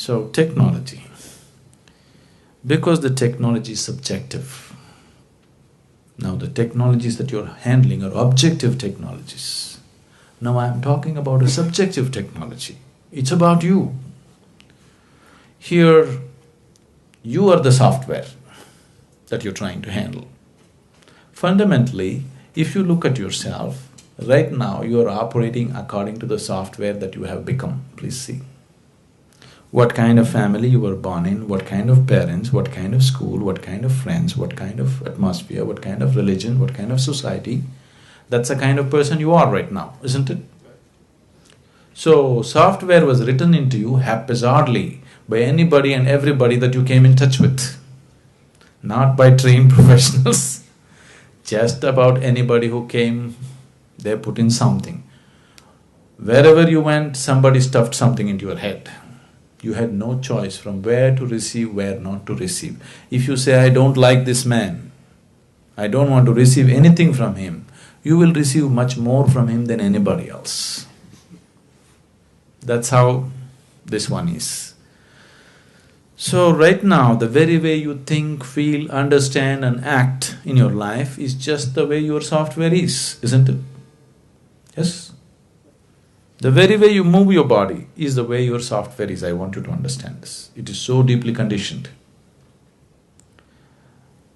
So, technology. Because the technology is subjective. Now, the technologies that you're handling are objective technologies. Now, I'm talking about a subjective technology. It's about you. Here, you are the software that you're trying to handle. Fundamentally, if you look at yourself, right now you are operating according to the software that you have become. Please see. What kind of family you were born in, what kind of parents, what kind of school, what kind of friends, what kind of atmosphere, what kind of religion, what kind of society. That's the kind of person you are right now, isn't it? So, software was written into you haphazardly by anybody and everybody that you came in touch with. Not by trained professionals. Just about anybody who came, they put in something. Wherever you went, somebody stuffed something into your head. You had no choice from where to receive, where not to receive. If you say, I don't like this man, I don't want to receive anything from him, you will receive much more from him than anybody else. That's how this one is. So right now, the very way you think, feel, understand and act in your life is just the way your software is, isn't it? Yes? The very way you move your body is the way your software is. I want you to understand this. It is so deeply conditioned.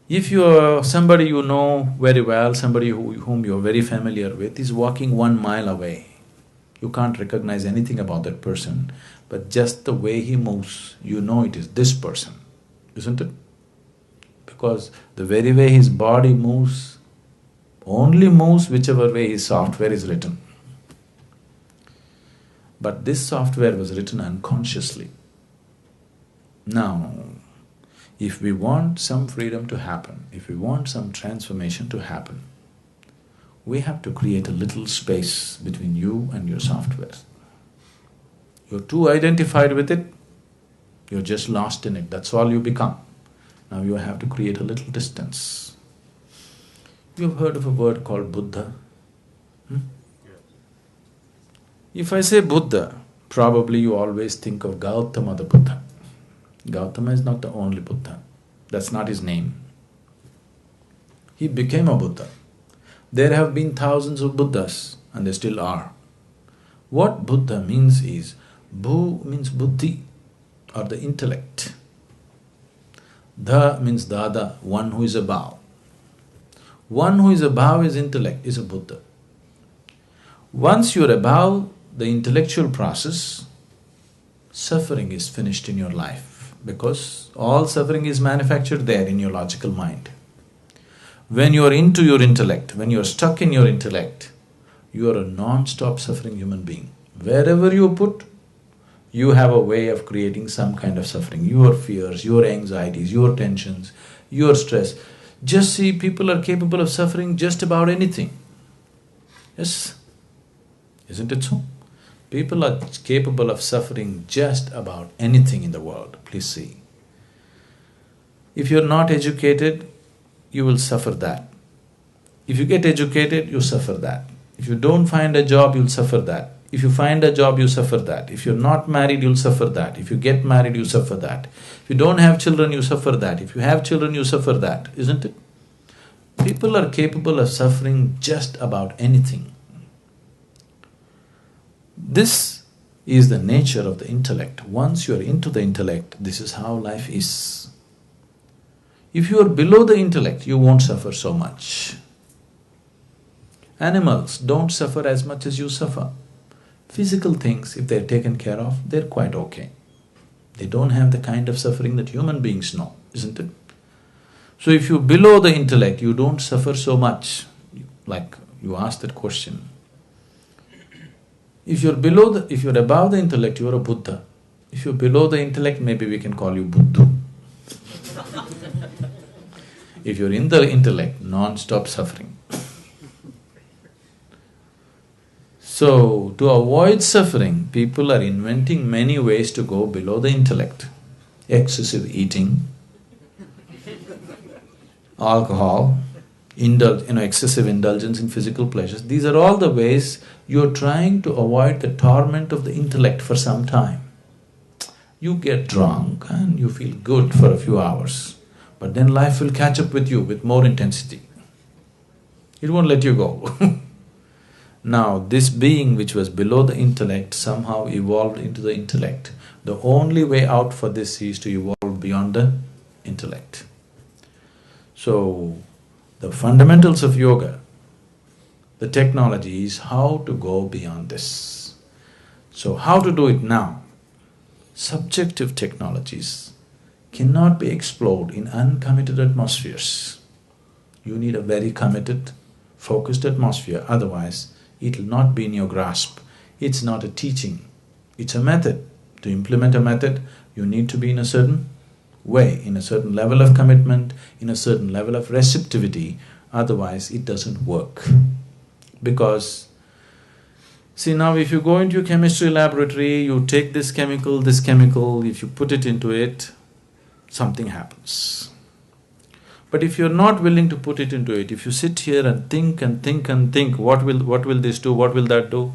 If you are somebody you know very well, somebody whom you are very familiar with is walking 1 mile away, you can't recognize anything about that person, but just the way he moves, you know it is this person, isn't it? Because the very way his body moves, only moves whichever way his software is written. But this software was written unconsciously. Now, if we want some freedom to happen, if we want some transformation to happen, we have to create a little space between you and your software. You're too identified with it, you're just lost in it, that's all you become. Now you have to create a little distance. You've heard of a word called Buddha? If I say Buddha, probably you always think of Gautama the Buddha. Gautama is not the only Buddha. That's not his name. He became a Buddha. There have been thousands of Buddhas, and there still are. What Buddha means is, Bu means buddhi, or the intellect. Dha means dada, one who is above. One who is above his intellect is a Buddha. Once you're above the intellectual process, suffering is finished in your life, because all suffering is manufactured there in your logical mind. When you are into your intellect, when you are stuck in your intellect, you are a non-stop suffering human being. Wherever you put, you have a way of creating some kind of suffering. Your fears, your anxieties, your tensions, your stress. Just see, people are capable of suffering just about anything. Yes? Isn't it so? People are capable of suffering just about anything in the world. Please see. If you're not educated, you will suffer that. If you get educated, you suffer that. If you don't find a job, you'll suffer that. If you find a job, you suffer that. If you're not married, you'll suffer that. If you get married, you suffer that. If you don't have children, you suffer that. If you have children, you suffer that, isn't it? People are capable of suffering just about anything. This is the nature of the intellect. Once you are into the intellect, this is how life is. If you are below the intellect, you won't suffer so much. Animals don't suffer as much as you suffer. Physical things, if they're taken care of, they're quite okay. They don't have the kind of suffering that human beings know, isn't it? So if you're below the intellect, you don't suffer so much. Like you asked that question. If you're above the intellect, you're a Buddha. If you're below the intellect, maybe we can call you Buddha. If you're in the intellect, non-stop suffering. So, to avoid suffering, people are inventing many ways to go below the intellect. Excessive eating, alcohol, excessive indulgence in physical pleasures. These are all the ways you're trying to avoid the torment of the intellect for some time. You get drunk and you feel good for a few hours, but then life will catch up with you with more intensity. It won't let you go. Now, this being which was below the intellect somehow evolved into the intellect. The only way out for this is to evolve beyond the intellect. So, the fundamentals of yoga, the technology is how to go beyond this. So, how to do it now? Subjective technologies cannot be explored in uncommitted atmospheres. You need a very committed, focused atmosphere, otherwise it will not be in your grasp. It's not a teaching, it's a method. To implement a method, you need to be in a certain way, in a certain level of commitment, in a certain level of receptivity, otherwise it doesn't work. Because, see, now if you go into a chemistry laboratory, you take this chemical, if you put it into it, something happens. But if you're not willing to put it into it, if you sit here and think and think and think, what will this do, what will that do,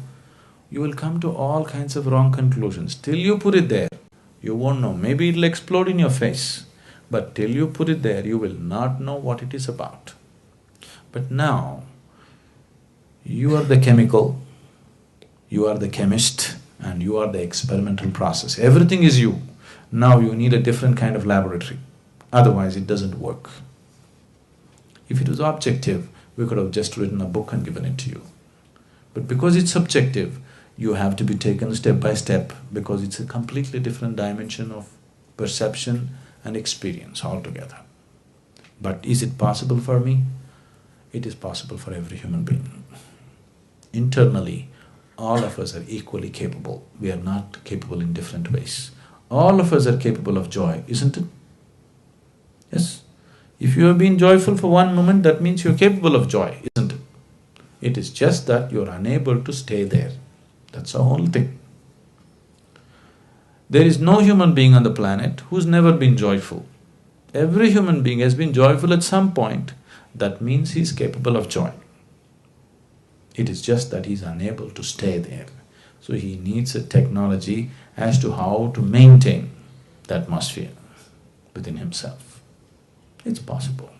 you will come to all kinds of wrong conclusions. Till you put it there, you won't know. Maybe it'll explode in your face, but till you put it there, you will not know what it is about. But now, you are the chemical, you are the chemist, and you are the experimental process. Everything is you. Now you need a different kind of laboratory, otherwise it doesn't work. If it was objective, we could have just written a book and given it to you. But because it's subjective, you have to be taken step by step, because it's a completely different dimension of perception and experience altogether. But is it possible for me? It is possible for every human being. Internally, all of us are equally capable. We are not capable in different ways. All of us are capable of joy, isn't it? Yes? If you have been joyful for one moment, that means you're capable of joy, isn't it? It is just that you're unable to stay there. That's the whole thing. There is no human being on the planet who's never been joyful. Every human being has been joyful at some point. That means he's capable of joy. It is just that he's unable to stay there. So he needs a technology as to how to maintain the atmosphere within himself. It's possible.